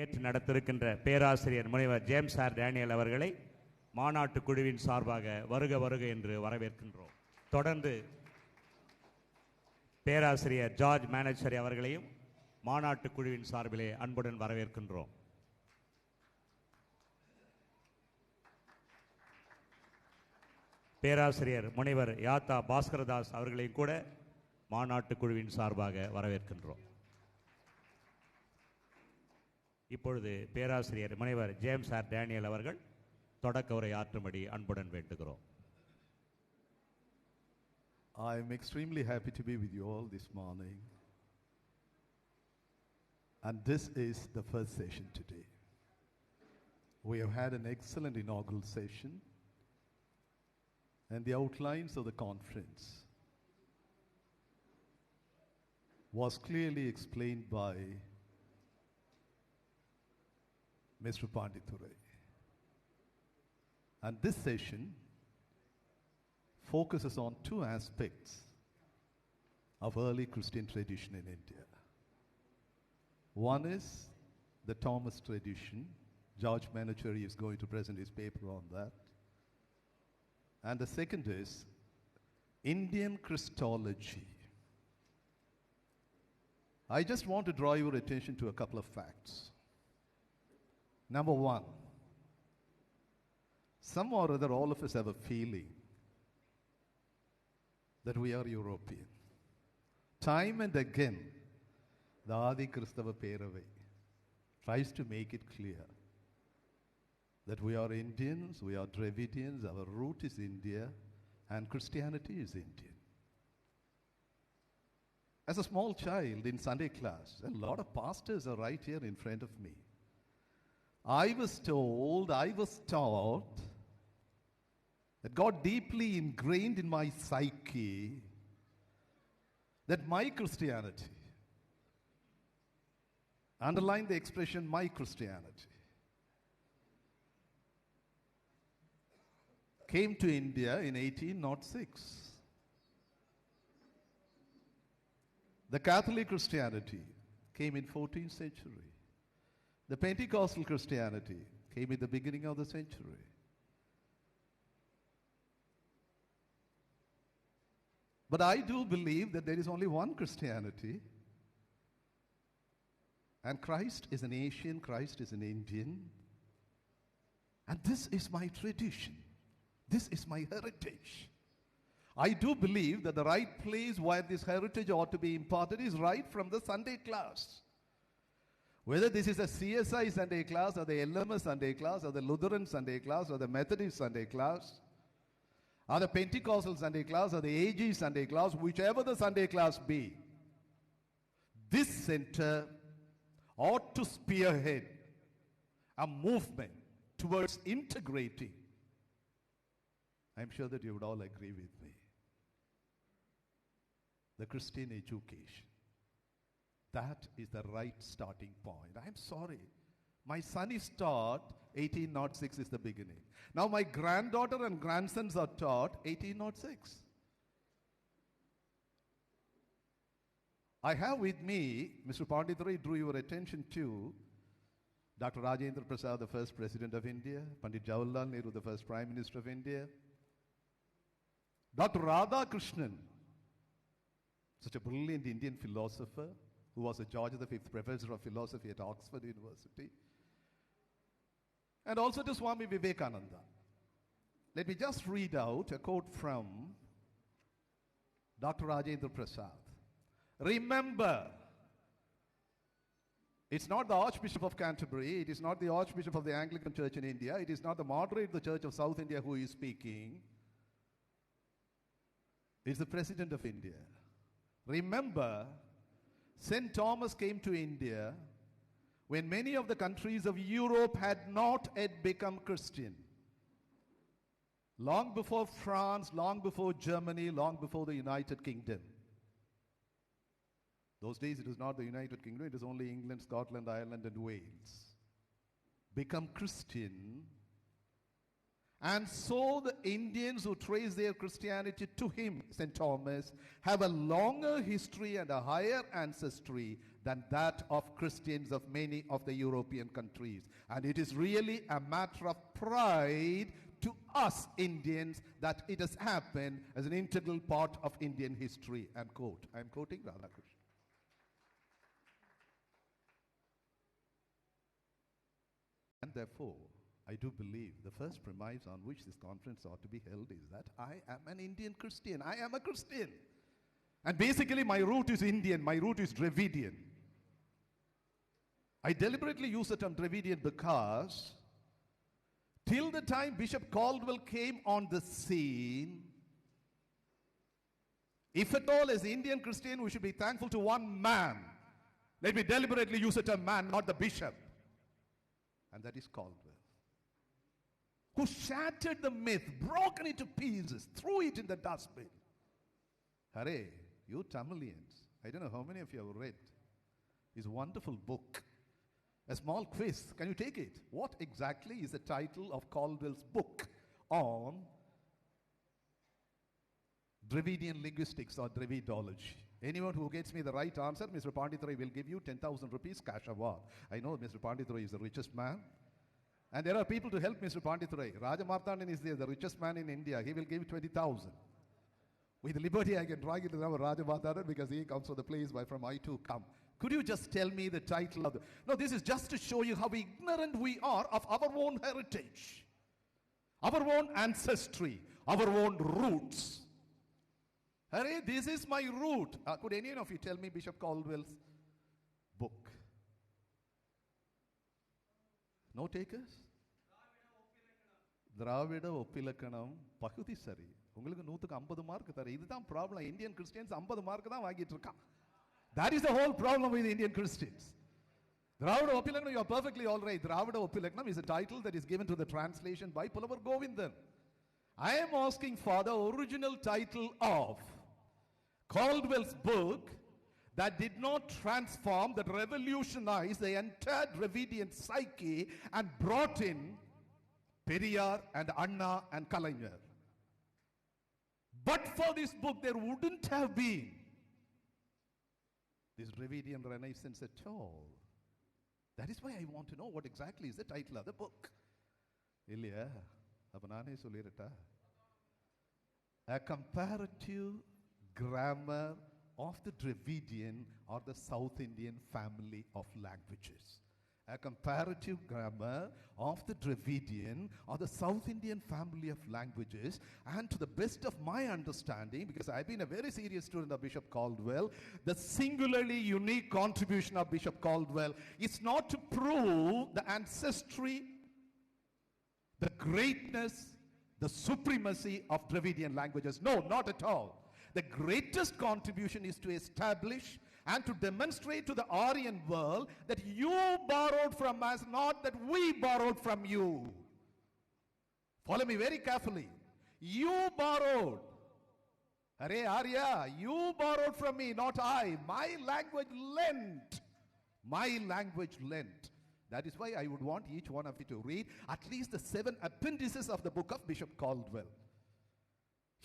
ஏற்று நடத்திருக்கின்ற பேராசிரியர் முனைவர் ஜேம்ஸ் ஆர் டேனியல் அவர்களை மாநாட்டு குழுவின் சார்பாக வருக வருக என்று வரவேற்கின்றோம். தொடர்ந்து பேராசிரியர் ஜார்ஜ் மேனேஜரி அவர்களையும் மாநாட்டு குழுவின் சார்பிலே அன்புடன் வரவேற்கின்றோம். பேராசிரியர் முனைவர் யாத்தா பாஸ்கரதாஸ் அவர்களையும் கூட மாநாட்டு குழுவின் சார்பாக வரவேற்கின்றோம். இப்பொழுது பேராசிரியர் முனைவர் ஜேம்ஸ் ஆர் டேனியல் அவர்கள் தொடக்க உரை ஆற்றும்படி அன்புடன் வேண்டுகிறோம். I am extremely happy to be with you all this morning. And this is the first session today. We have had an excellent inaugural session, and the outlines of the conference was clearly explained by Mr. Pandithurai. And this session focuses on two aspects of early Christian tradition in India. One is the Thomas tradition. George Manachari is going to present his paper on that. And the second is Indian Christology. I just want to draw your attention to a couple of facts. Number one, some or other all of us have a feeling that we are European. Time and again, the Adi Kristava Peravai tries to make it clear that we are Indians, we are Dravidians, our root is India, and Christianity is Indian. As a small child in Sunday class, a lot of pastors are right here in front of me. I was taught that God deeply ingrained in my psyche that my Christianity, underline the expression my Christianity, came to India in 1806. The Catholic Christianity came in 14th century. The Pentecostal Christianity came in the beginning of the century. But I do believe that there is only one Christianity, and Christ is an Asian, Christ is an Indian, and this is my tradition. This is my heritage. I do believe that the right place where this heritage ought to be imparted is right from the Sunday class. Whether this is a CSI Sunday class or the LMS Sunday class or the Lutheran Sunday class or the Methodist Sunday class or the Pentecostal Sunday class or the AG Sunday class, whichever the Sunday class be, this center ought to spearhead a movement towards integrating. I'm sure that you would all agree with me. The Christian education. That is the right starting point. I'm sorry. My son is taught 1806 is the beginning. Now my granddaughter and grandsons are taught 1806. I have with me, Mr. Pandithurai drew your attention to Dr. Rajendra Prasad, the first President of India, Pandit Jawaharlal Nehru, the first Prime Minister of India, Dr. Radhakrishnan, such a brilliant Indian philosopher, who was a George V Professor of Philosophy at Oxford University, and also to Swami Vivekananda. Let me just read out a quote from Dr. Rajendra Prasad. Remember, it's not the Archbishop of Canterbury, it is not the Archbishop of the Anglican Church in India, it is not the moderate of the Church of South India who is speaking, it's the President of India. Remember, St. Thomas came to India when many of the countries of Europe had not yet become Christian. Long before France, long before Germany, long before the United Kingdom. Those days it was not the United Kingdom, it was only England, Scotland, Ireland, and Wales. Become Christian. And so the Indians who trace their Christianity to him, St. Thomas, have a longer history and a higher ancestry than that of Christians of many of the European countries. And it is really a matter of pride to us Indians that it has happened as an integral part of Indian history. I'm quoting Radhakrishnan. And therefore, I do believe the first premise on which this conference ought to be held is that I am an Indian Christian. I am a Christian. And basically my root is Indian. My root is Dravidian. I deliberately use the term Dravidian because till the time Bishop Caldwell came on the scene, if at all as Indian Christian, we should be thankful to one man. Let me deliberately use the term man, not the bishop. And that is Caldwell, who shattered the myth, broken it to pieces, threw it in the dustbin. Hare, you Tamilians, I don't know how many of you have read his wonderful book. A small quiz, can you take it? What exactly is the title of Caldwell's book on Dravidian linguistics or Dravidology? Anyone who gets me the right answer, Mr. Pandithurai will give you 10,000 rupees cash award. I know Mr. Pandithurai is the richest man. And there are people to help Mr. Pandithurai. Raja Martandan is there, the richest man in India. He will give 20,000. With liberty, I can drag it to Raja Martandan because he comes from the place where from I too come. Could you just tell me the title of the... No, this is just to show you how ignorant we are of our own heritage, our own ancestry, our own roots. Hare, this is my root. Could any of you tell me Bishop Caldwell's book? No takers? Dravida Oppilakkanam Pagudi Sari. உங்களுக்கு 150 mark தர. இதுதான் problem. Indian Christians 50 mark தான் வாங்கிட்டு இருக்கான். That is the whole problem with Indian Christians. Dravida Oppilakkanam, you are perfectly all right. Dravida Oppilakkanam is a title that is given to the translation by Pulavar Govindan. I am asking for the original title of Caldwell's book that did not transform, that revolutionized the entire Dravidian psyche and brought in Periyar and Anna and Kalaignar. But for this book, there wouldn't have been this Dravidian Renaissance at all. That is why I want to know what exactly is the title of the book. Ilya, appanane sollirata. A comparative grammar of the Dravidian or the South Indian family of languages. A comparative grammar of the Dravidian or the South Indian family of languages. And to the best of my understanding, because I've been a very serious student of Bishop Caldwell, the singularly unique contribution of Bishop Caldwell is not to prove the ancestry, the greatness, the supremacy of Dravidian languages. No, not at all. The greatest contribution is to establish and to demonstrate to the Aryan world that you borrowed from us, not that we borrowed from you. Follow me very carefully. You borrowed. Hare Arya, you borrowed from me, not I. My language lent. My language lent. That is why I would want each one of you to read at least the 7 appendices of the book of Bishop Caldwell.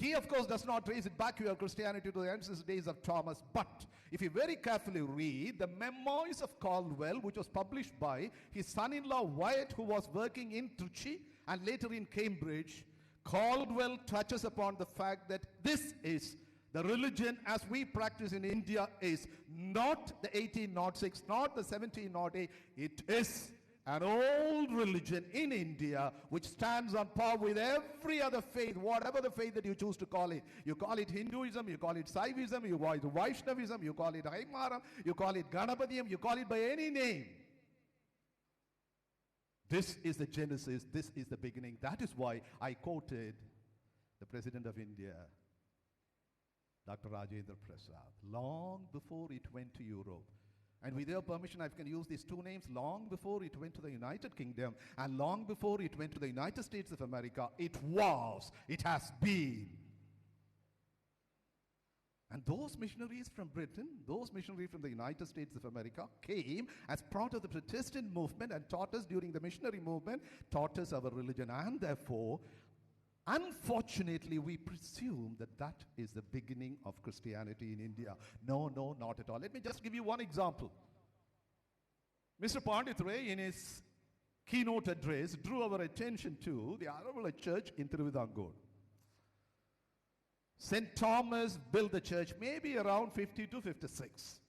He, of course, does not trace it back to your Christianity to the ancient days of Thomas. But if you very carefully read the memoirs of Caldwell, which was published by his son-in-law Wyatt, who was working in Trichy and later in Cambridge, Caldwell touches upon the fact that this is the religion as we practice in India is not the 1806, not the 1708. It is an old religion in India which stands on par with every other faith, whatever the faith that you choose to call it. You call it Hinduism, you call it Saivism, you call it Vaishnavism, you call it Haimaram, you call it Ganapatiyam, you call it by any name. This is the genesis, this is the beginning. That is why I quoted the President of India, Dr. Rajendra Prasad, long before it went to Europe. And with your permission, I can use these 2 names. Long before it went to the United Kingdom and long before it went to the United States of America, it has been. And those missionaries from Britain, those missionaries from the United States of America came as part of the Protestant movement and taught us during the missionary movement, taught us our religion. And therefore, Unfortunately, we presume that that is the beginning of Christianity in India. No, no, not at all. Let me just give you one example. Mr. Panditare, in his keynote address, drew our attention to the Aravala Church in Thiruvidankor. St. Thomas built the church maybe around 50 to 56.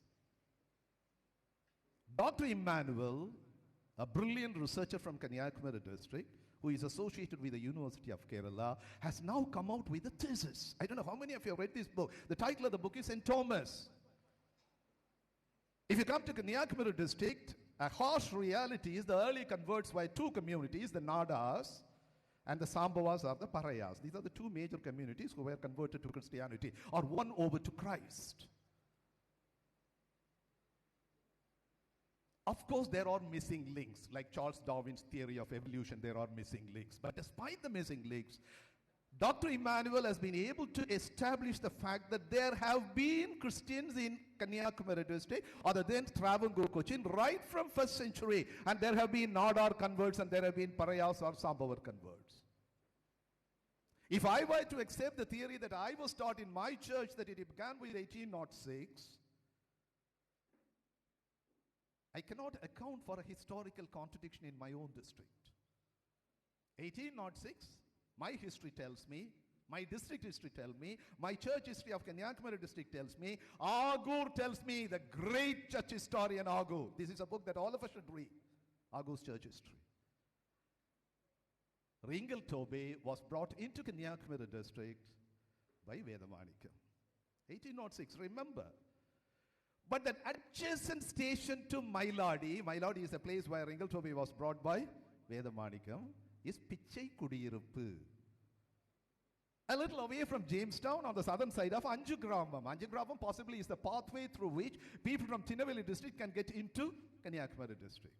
Dr. Emmanuel, a brilliant researcher from Kanyakumari district, who is associated with the University of Kerala, has now come out with a thesis. I don't know how many of you have read this book. The title of the book is St. Thomas. If you come to Kanyakumari district, a harsh reality is the early converts were two communities, the Nadas and the Sambhavas or the Parayas. These are the two major communities who were converted to Christianity or won over to Christ. Of course, there are missing links. Like Charles Darwin's theory of evolution, there are missing links. But despite the missing links, Dr. Emmanuel has been able to establish the fact that there have been Christians in Kanyakumari district or the then Travancore Cochin right from 1st century. And there have been Nadar converts and there have been Parayas or Sambhavar converts. If I were to accept the theory that I was taught in my church that it began with 1806, I cannot account for a historical contradiction in my own district. 1806, my history tells me, my district history tells me, my church history of Kanyakumari district tells me, Agur tells me, the great church historian Agur. This is a book that all of us should read, Agur's church history. Ringal Tobe was brought into Kanyakumari district by Vedamanikam. 1806, remember. But that adjacent station to Mailadi, Mailadi is a place where Ringal Tobe was brought by Vedamanikam, is Pichai Kudiyiruppu. A little away from Jamestown on the southern side of Anjugramam. Anjugramam possibly is the pathway through which people from Tinnevelly district can get into Kanyakumari district.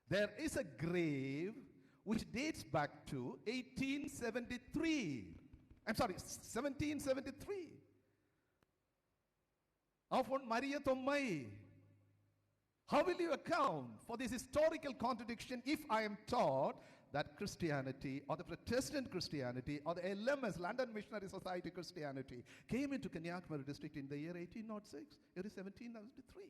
There is a grave which dates back to 1773. Of one Maria Thommai. How will you account for this historical contradiction if I am taught that Christianity or the Protestant Christianity or the LMS, London Missionary Society Christianity, came into Kanyakumari district in the year 1806? It is 1793.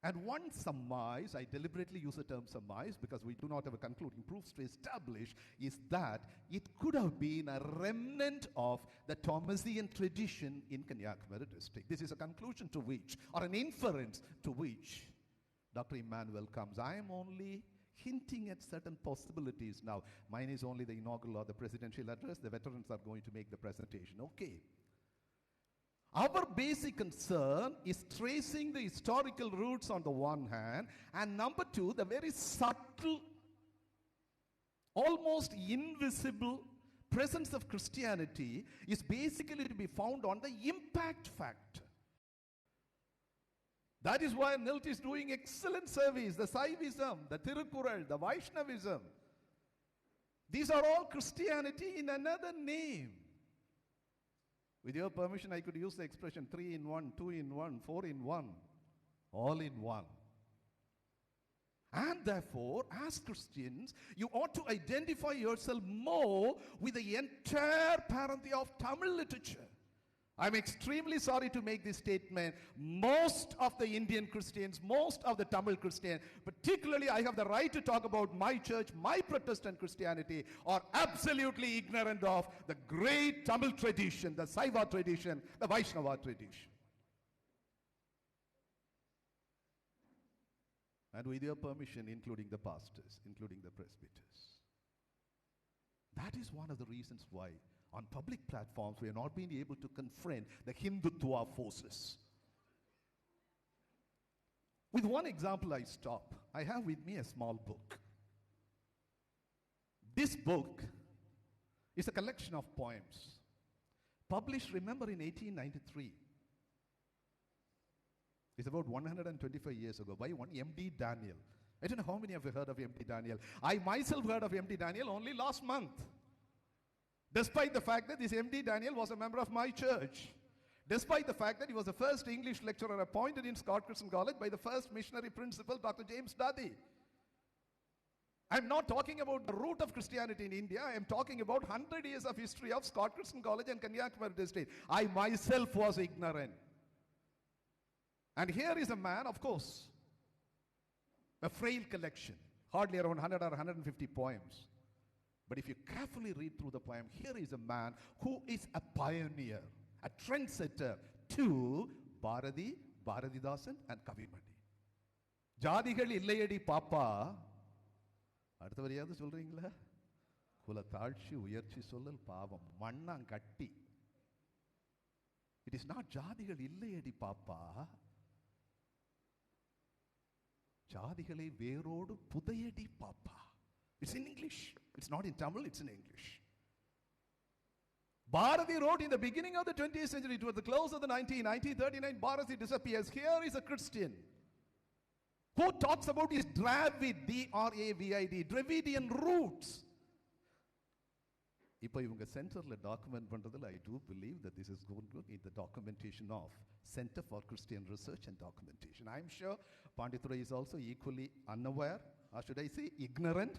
And one surmise, I deliberately use the term surmise because we do not have a concluding proofs to establish, is that it could have been a remnant of the Thomasian tradition in Kanyakumari district. This is a conclusion to which, or an inference to which, Dr. Emmanuel comes. I am only hinting at certain possibilities now. Mine is only the inaugural or the presidential address. The veterans are going to make the presentation. Okay. Our basic concern is tracing the historical roots on the one hand, and number two, the very subtle, almost invisible presence of Christianity is basically to be found on the impact factor. That is why NILT is doing excellent service, the Saivism, the Tirukural, the Vaishnavism. These are all Christianity in another name. With your permission, I could use the expression 3 in 1, 2 in 1, 4 in 1, all in one. And therefore, as Christians, you ought to identify yourself more with the entire pantheon of Tamil literature. I'm extremely sorry to make this statement. Most of the Indian Christians, most of the Tamil Christians, particularly I have the right to talk about my church, my Protestant Christianity, are absolutely ignorant of the great Tamil tradition, the Saiva tradition, the Vaishnava tradition. And with your permission, including the pastors, including the presbyters. That is one of the reasons why on public platforms we are not being able to confront the Hindutva forces. With one example I stop. I have with me a small book. This book is a collection of poems published, remember, in 1893. It's about 125 years ago by one M.D. Daniel. I don't know how many of you heard of M.D. Daniel. I myself heard of M.D. Daniel only last month. Despite the fact that this M.D. Daniel was a member of my church. Despite the fact that he was the first English lecturer appointed in Scott Christian College by the first missionary principal, Dr. James Duddy. I'm not talking about the root of Christianity in India. I am talking about 100 years of history of Scott Christian College and Kanyakumari district. I myself was ignorant. And here is a man, of course, a frail collection, hardly around 100 or 150 poems. But if you carefully read through the poem, here is a man who is a pioneer, a trendsetter to Bharati, Bharatidasan and Kavimani. ஜாதிகள் இல்லையடி பாப்பா, அடுத்த வரையாவது சொல்றீங்களா? குல தாழ்ச்சி உயர்ச்சி சொல்லல் பாவம் மண்ணாங்கட்டி. It is not ஜாதிகள் இல்லையடி பாப்பா, ஜாதிகளை வேரோடு புதையடி பாப்பா. It's in English. It's not in Tamil, it's in English. Bharati wrote in the beginning of the 20th century, towards the close of the 1939, Bharati disappears. Here is a Christian who talks about his Dravid, D-R-A-V-I-D, Dravidian roots. இப்போ இவங்க சென்டர்ல document பண்றதுல I do believe that this is going to be the documentation of Center for Christian Research and Documentation. I am sure Pandithurai is also equally unaware, or should I say ignorant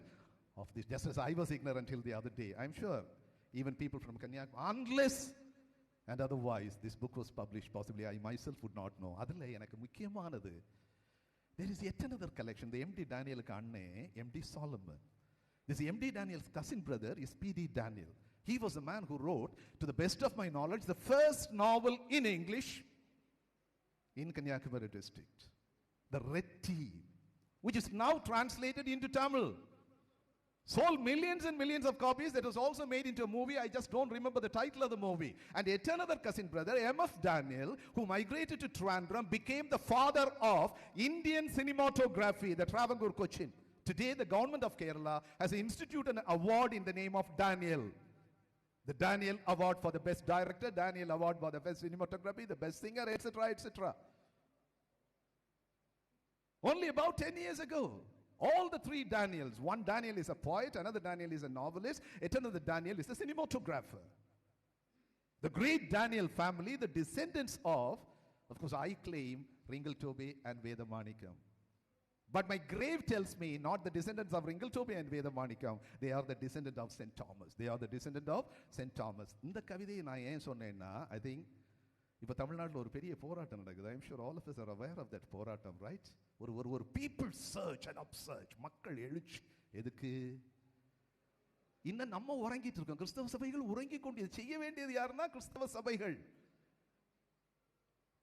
of this, just as I was ignorant till the other day. I am sure even people from Kanyakumari, unless and otherwise this book was published, possibly I myself would not know. அதில் எனக்கு முக்கியமானது, there is yet another collection. The M.D. Daniel அண்ணே M.D. Solomon. This M.D. Daniel's cousin brother is P.D. Daniel. He was the man who wrote, to the best of my knowledge, the first novel in English in Kanyakumari district, The Red Tea, which is now translated into Tamil. Sold millions and millions of copies. That was also made into a movie. I just don't remember the title of the movie. And yet another cousin brother, M.F. Daniel, who migrated to Trivandrum, became the father of Indian cinematography, the Travancore Cochin. Today, the government of Kerala has instituted an award in the name of Daniel. The Daniel Award for the best director, Daniel Award for the best cinematography, the best singer, etc., etc. Only about 10 years ago, all the three Daniels, one Daniel is a poet, another Daniel is a novelist, yet another Daniel is a cinematographer. The great Daniel family, the descendants of course, I claim Ringal Tobe and Vedamanikam. But my grave tells me not the descendants of Ringal Tobe and Vedamanikam, they are the descendant of St. Thomas. They are the descendant of St. Thomas. இந்த கவிதையை நான் ஏன் சொன்னேன்னா, I think இப்போ தமிழ்நாட்டில் ஒரு பெரிய போராட்டம் நடக்குது. I am sure all of us are aware of that போராட்டம், ரைட்? ஒரு பீப்புள் சர்ச் அண்ட் அப்சர்ச், மக்கள் எழுச்சி. எதுக்கு? இன்னும் நம்ம உறங்கிட்டு இருக்கோம். கிறிஸ்தவ சபைகள் உறங்கி கொண்டு செய்ய வேண்டியது யாருன்னா கிறிஸ்தவ சபைகள்.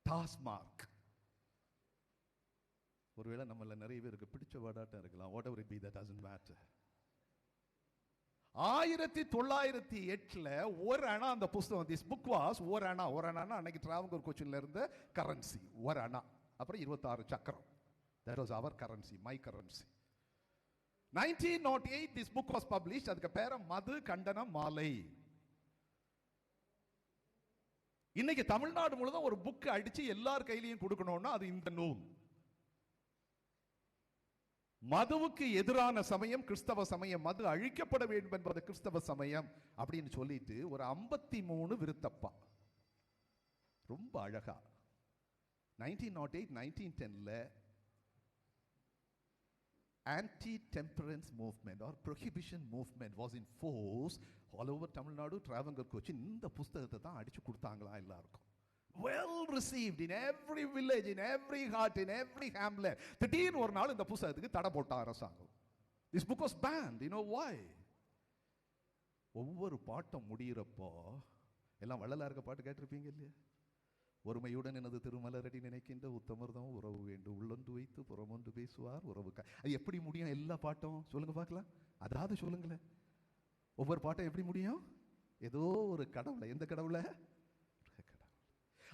டாஸ்மார்க் ஒருவேளை நம்மள நிறைய பேருக்கு பிடிச்ச வாடாட்டம் இருக்கலாம். What ever it be, that doesn't matter. 1908 ஒரு அணா அந்த புஸ்தகம், திஸ் புக் வாஸ் ஒரு அணா அன்னைக்கு டிராவங்கூர் கொச்சின்ல இருந்த கரன்சி, ஒரு அணா. அப்புறம் 26 சக்கரம். That was our currency, my currency. 1908 this book was published. அதுக்கு பேர மது கண்டன மாலை. இன்னைக்கு தமிழ்நாடு முழுவதும் ஒரு புக் அடிச்சு எல்லார் கையிலையும் கொடுக்கணும்னா அது இந்த நூல். மதுவுக்கு எதிரான சமயம் கிறிஸ்தவ சமயம், மது அழிக்கப்பட வேண்டும் என்பது கிறிஸ்தவ சமயம் அப்படின்னு சொல்லிட்டு ஒரு 53 விருத்தப்பா, ரொம்ப அழகா 1908 1910 anti-temperance movement or prohibition movement was in force all over Tamil Nadu, Travancore, Cochin. இந்த புஸ்தகத்தை தான் அடிச்சு கொடுத்தாங்களா எல்லாருக்கும். Well received in every village, in every heart, in every hamlet. திடீர்னு ஒரு நாள் இந்த புஸ்தகத்துக்கு தடை போட்ட அரசாங்கம். This book was banned. You know why? ஒவ்வொரு பாட்டம் முடியிறப்போ எல்லாம் வள்ளலாருக்கு பாட்டு கேட்டிருப்பீங்க இல்லையா? ஒருமையுடன் எனது திருமலரடி நினைக்கின்ற உத்தமர்தான் உறவு வேண்டும், உள்ளொன்று வைத்து புறமொன்று பேசுவார் உறவு. அது எப்படி முடியும்? எல்லா பாட்டும் சொல்லுங்க பார்க்கலாம். அதாவது சொல்லுங்களேன், ஒவ்வொரு பாட்டம் எப்படி முடியும்? ஏதோ ஒரு கடவுளை, எந்த கடவுளை?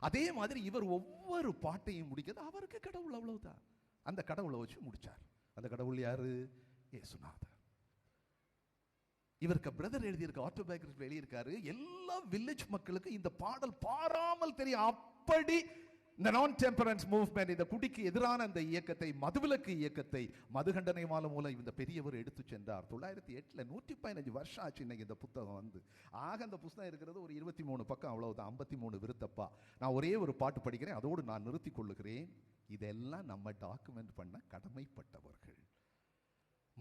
அதே மாதிரி இவர் ஒவ்வொரு பாட்டையும் முடிக்கிறது அவருக்கு கடவுள், அவ்வளவுதான். அந்த கடவுளை வச்சு முடிச்சார். அந்த கடவுள் யாரு? இயேசுநாதர். இவருக்கு பிரதர் எழுதியிருக்க ஆட்டோபயோகிராஃபி எழுதியிருக்காரு. எல்லா வில்லேஜ் மக்களுக்கு இந்த பாடல் பாராமல் தெரியும். அப்படி இந்த நான் டெம்பரன்ஸ் மூவ்மெண்ட், இந்த குடிக்கு எதிரான இந்த இயக்கத்தை, மதுவிலக்கு இயக்கத்தை, மதுகண்டனை மாலை மூலம் இந்த பெரியவர் எடுத்து சென்றார். 1908 115 வருஷம் ஆச்சு இன்னைக்கு இந்த புத்தகம் வந்து. ஆக அந்த புத்தகம் இருக்கிறது ஒரு 23 பக்கம், அவ்வளவுதான். 53 விருத்தப்பா. நான் ஒரே ஒரு பாட்டு படிக்கிறேன், அதோடு நான் நிறுத்தி கொள்ளுகிறேன். இதெல்லாம் நம்ம டாக்குமெண்ட் பண்ண கடமைப்பட்டவர்கள்.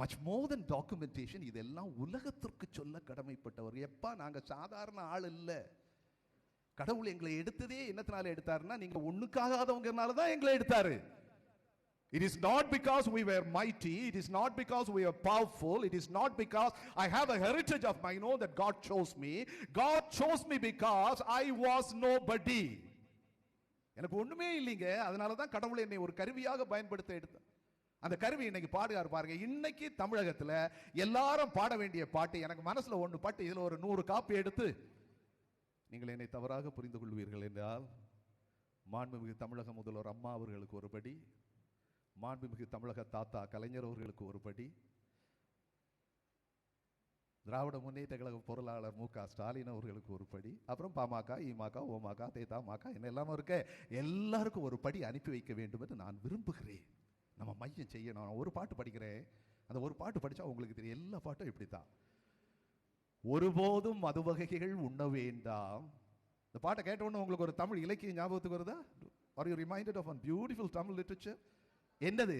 மச் மோர் தென் டாக்குமெண்டேஷன், இதெல்லாம் உலகத்திற்கு சொல்ல கடமைப்பட்டவர். எப்பா நாங்க சாதாரண ஆள் இல்லை. கடவுள் எங்களை எடுத்ததே என்னத்தினால எடுத்தாருன்னா, நீங்க ஒண்ணுக்காகாதவங்கனால தான் எங்களை எடுத்தாரு. It is not because we were mighty, it is not because we are powerful, it is not because I have a heritage of my own that God chose me. God chose me because I was nobody. எனக்கு ஒண்ணுமே இல்லைங்க, அதனால தான் கடவுள் என்னை ஒரு கருவியாக பயன்படுத்த எடுத்தார். அந்த கருவி இன்னைக்கு பாடுகார் பாருங்க. இன்னைக்கு தமிழகத்துல எல்லாரும் பாட வேண்டிய பாட்டு, எனக்கு மனசுல ஒண்ணு பாட்டு, இதுல ஒரு 100 காப்பி எடுத்து நீங்கள் என்னை தவறாக புரிந்து கொள்வீர்கள் என்றால், மாண்புமிகு தமிழக முதல்வர் அம்மா அவர்களுக்கு ஒரு படி, மாண்புமிகு தமிழக தாத்தா கலைஞர் அவர்களுக்கு ஒரு படி, திராவிட முன்னேற்ற கழக பொருளாளர் மு.க. ஸ்டாலின் அவர்களுக்கு ஒரு படி, அப்புறம் பாமக, இமக, ஓமக, தேதமக என்ன எல்லாமே இருக்க, எல்லாருக்கும் ஒரு படி அனுப்பி வைக்க வேண்டும் என்று நான் விரும்புகிறேன். நம்ம மையம் செய்யணும். நான் ஒரு பாட்டு படிக்கிறேன், அந்த ஒரு பாட்டு படிச்சா உங்களுக்கு தெரியும். எல்லா பாட்டும் இப்படித்தான். ஒருபோதும் மது வகைகள் உண்ண வேண்டாம். இந்த பாட்டை கேட்ட உடனே உங்களுக்கு ஒரு தமிழ் இலக்கிய ஞாபகத்துக்கு வருதா? Are you reminded of one beautiful Tamil literature? என்னது?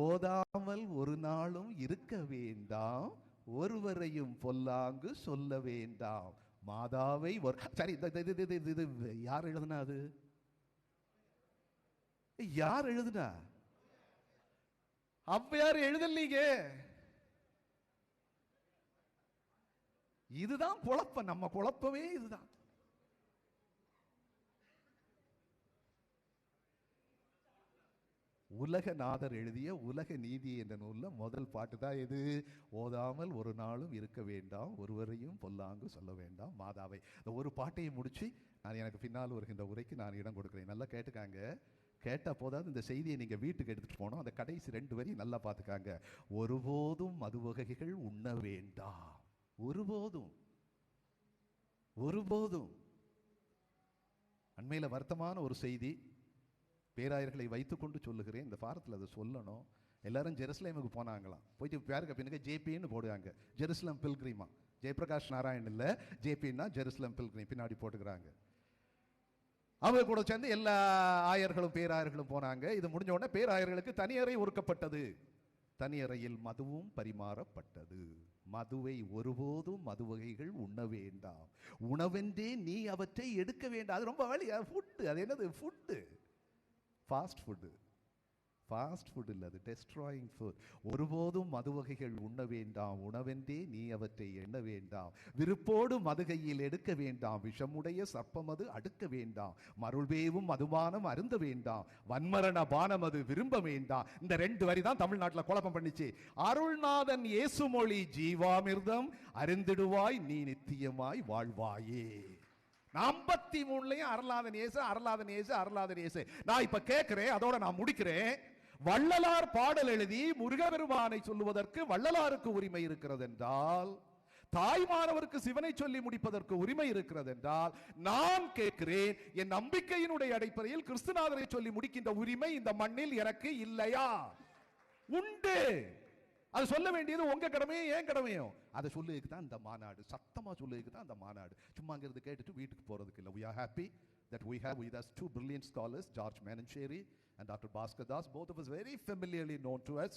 ஓதாமல் ஒரு நாளும் இருக்க வேண்டாம், ஒருவரையும் பொல்லாங்கு சொல்ல வேண்டாம், மாதாவை சரி. இது யார் எழுதுனா? அது யார் எழுதுனா? ஔவையார் எழுதலீங்க. இதுதான் குழப்பம். நம்ம குழப்பமே இதுதான். உலகநாதர் எழுதிய உலக நீதி என்ற நூல்ல முதல் பாட்டு தான் இது. ஓதாமல் ஒரு நாளும் இருக்க வேண்டாம், ஒருவரையும் பொல்லாங்கு சொல்ல வேண்டாம், மாதாவை. இந்த ஒரு பாட்டையை முடிச்சு நான் எனக்கு பின்னால் வருகின்ற உரைக்கு நான் இடம் கொடுக்கிறேன். நல்லா கேட்டுக்காங்க. கேட்ட போதாவது இந்த செய்தியை நீங்க வீட்டுக்கு எடுத்துட்டு போனோம். அந்த கடைசி 2 வரி நல்லா பார்த்துக்காங்க. ஒருபோதும் மது வகைகள் உண்ண வேண்டாம். ஒருபோதும், ஒருபோதும். அண்மையில் வருத்தமான ஒரு செய்தி, பேராயர்களை வைத்துக்கொண்டு சொல்லுகிறேன், இந்த வாரத்தில் அதை சொல்லணும். எல்லாரும் ஜெருசலேமுக்கு போனாங்களாம். போயிட்டு பேருக்கு பின்னுக்கு ஜேபின்னு போடுவாங்க, ஜெருசலம் பில்கிரிமா. ஜெயபிரகாஷ் நாராயண் இல்லை, ஜேபின்னா ஜெருசலம் பில்கிரிம் பின்னாடி போட்டுக்கிறாங்க. அவங்க கூட சேர்ந்து எல்லா ஆயர்களும் பேராயர்களும் போனாங்க. இது முடிஞ்ச உடனே பேராயர்களுக்கு தனியறை ஒதுக்கப்பட்டது. தனியறையில் மதுவும் பரிமாறப்பட்டது. மதுவை ஒருபோதும் மது வகைகள் உண்ண வேண்டாம், உணவென்றே நீ அவற்றை எடுக்க வேண்டாம். அது ரொம்ப வழியா ஃபுட்டு. அது என்னது? Food, fast food. Fast food இல்லை, அது டெஸ்ட்ராயிங் ஃபுட். ஒருபோதும் மது வகைகள் உண்ண வேண்டாம், உணவென்றே நீ அவற்றை எண்ண வேண்டாம், விருப்போடு மதுகையில் எடுக்க வேண்டாம், விஷமுடைய சர்ப்பமது அடுக்க வேண்டாம், மருள்வேவும் மதுபானம் அருந்த வேண்டாம், வன்மரண பானம் அது விரும்ப வேண்டாம். இந்த 2 வரி தான் தமிழ்நாட்டில் குழப்பம் பண்ணிச்சு. அருள்நாதன் இயேசுமொழி ஜீவாமிர்தம் அருந்திடுவாய் நீ நித்தியமாய் வாழ்வாயே. 53லயும் அருளாதன் இயேசு, அருளாதன் இயேசு, அருளாதன் இயேசு. நான் இப்ப கேட்கிறேன், அதோட நான் முடிக்கிறேன். வள்ளலார் பாடல் எழுதி முருகபெருமானை சொல்லுவதற்கு வள்ளலாருக்கு உரிமை இருக்கிறது என்றால், தாய்மானவருக்கு சிவனை சொல்லி முடிப்பதற்கு உரிமை இருக்கிறது என்றால், நான் கேட்கிறேன், என் நம்பிக்கையினுடைய அடிப்படையில் கிறிஸ்துநாதரை சொல்லி முடிக்கின்ற உரிமை இந்த மண்ணில் எனக்கு இல்லையா? உண்டு. அது சொல்ல வேண்டியது உங்க கடமையோ ஏன் கடமையோ? அதை சொல்லுக்கு தான் இந்த மாநாடு, சத்தமா சொல்லுக்கு தான் இந்த மாநாடு. சும்மா அங்கிருந்து கேட்டுட்டு வீட்டுக்கு போறதுக்கு இல்லை. We are happy that we have with us 2 brilliant scholars, George Menancheri and Dr. Bhaskar Das, both of us very familiarly known to us.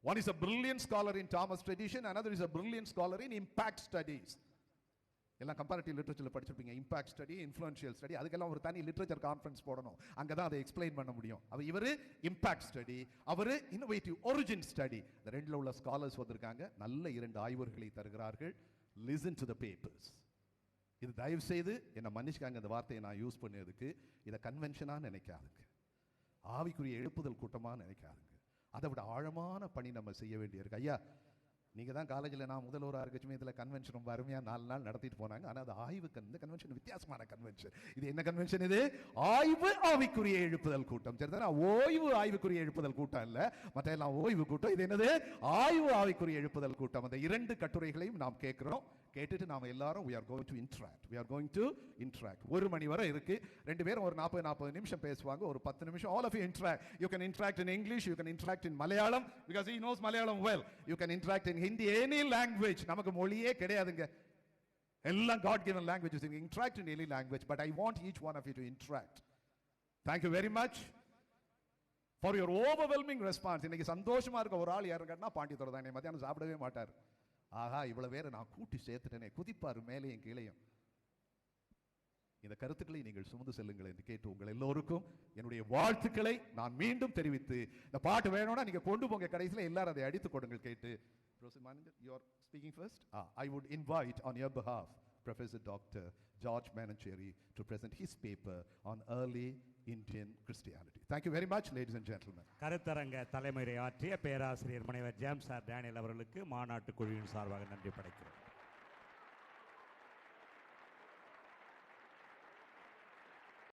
One is a brilliant scholar in Thomas tradition, another is a brilliant scholar in impact studies. எல்லாம் comparative லிட்ரேச்சர்ல படிச்சிருப்பீங்க. Impact study, influential study, அதுக்கெல்லாம் ஒரு தனி literature conference போடணும். அங்கே தான் அதை explain பண்ண முடியும். இவர் இம்பாக்ட் ஸ்டடி, அவர் இன்னோவேட்டிவ் ஒரிஜின் ஸ்டடி. இந்த 2ல உள்ள ஸ்காலர்ஸ் வந்திருக்காங்க. நல்ல 2 ஆய்வுகளை தருகிறார்கள். Listen to the papers. இது தயவு செய்து என்ன மன்னிச்சுக்காங்க, இந்த வார்த்தையை நான் யூஸ் பண்ணதுக்கு. இதை கன்வென்ஷனாக நினைக்காதுங்க, ஆவிக்குரிய எழுப்புதல் கூட்டமாக நினைக்காதுங்க. அதை விட ஆழமான பணி நம்ம செய்ய வேண்டியிருக்கு. ஐயா, நீங்கள் தான் காலேஜில் நான் முதல்வராக இருக்க சமயத்தில் கன்வென்ஷன் ரொம்ப அருமையாக 4 நாள் நடத்திட்டு போனாங்க. ஆனால் அது ஆய்வு இந்த கன்வென்ஷன் வித்தியாசமான கன்வென்ஷன். இது என்ன கன்வென்ஷன்? இது ஆய்வு ஆவிக்குரிய எழுப்புதல் கூட்டம். சரிதானா? ஓய்வு ஆய்வுக்குரிய எழுப்புதல் கூட்டம் இல்லை, மற்ற எல்லாம் ஓய்வு கூட்டம். இது என்னது? ஆய்வு ஆவிக்குரிய எழுப்புதல் கூட்டம். அந்த 2 கட்டுரைகளையும் நாம் கேட்கிறோம். கேட்டுட்டு நாம எல்லாரும் we are going to interact. 1 மணி வரை இருக்கு. 2 பேரும் ஒரு 40 நிமிஷம் பேசுவாங்க. ஒரு 10 நிமிஷம் all of you interact. You can interact in English, you can interact in Malayalam because he knows Malayalam well. You can interact in Hindi, any language. நமக்கு மொழியே கிடையாதுங்க, எல்லாம் God given languages. You can interact in any language, but I want each one of you to interact. Thank you very much. For your overwhelming response. இன்னைக்கு சந்தோஷமா இருக்க ஒரு ஆள் யாருன்னா பாண்டித்துறை தான். மத்தியானம் சாப்பிடவே மாட்டார். ஆஹா, இவ்வளவு வேற நான் கூட்டி சேர்த்துட்டேனே, குதிப்பாரு மேலேயும் கீழையும். இந்த கருத்துக்களை நீங்கள் சுமந்து செல்லுங்கள் என்று கேட்டு உங்கள் எல்லோருக்கும் என்னுடைய வாழ்த்துக்களை நான் மீண்டும் தெரிவித்து, இந்த பாட்டு வேணும்னா நீங்க கொண்டு போங்க, கடைசியில் எல்லாரும் அதை அடித்து கொடுங்கள் கேட்டு. Manager, you are speaking first. I would invite on your behalf Professor Dr. George Manacheri to present his paper on early Indian Christianity. Thank you very much, ladies and gentlemen. கருத்தரங்க தலைமையை ஆற்றிய பேராசிரியர் முனைவர் ஜேம்ஸ் ஆர் டேனியல் அவர்களுக்கு மாநாட்டு குழுவின் சார்பாக நன்றி படைக்கிறோம்.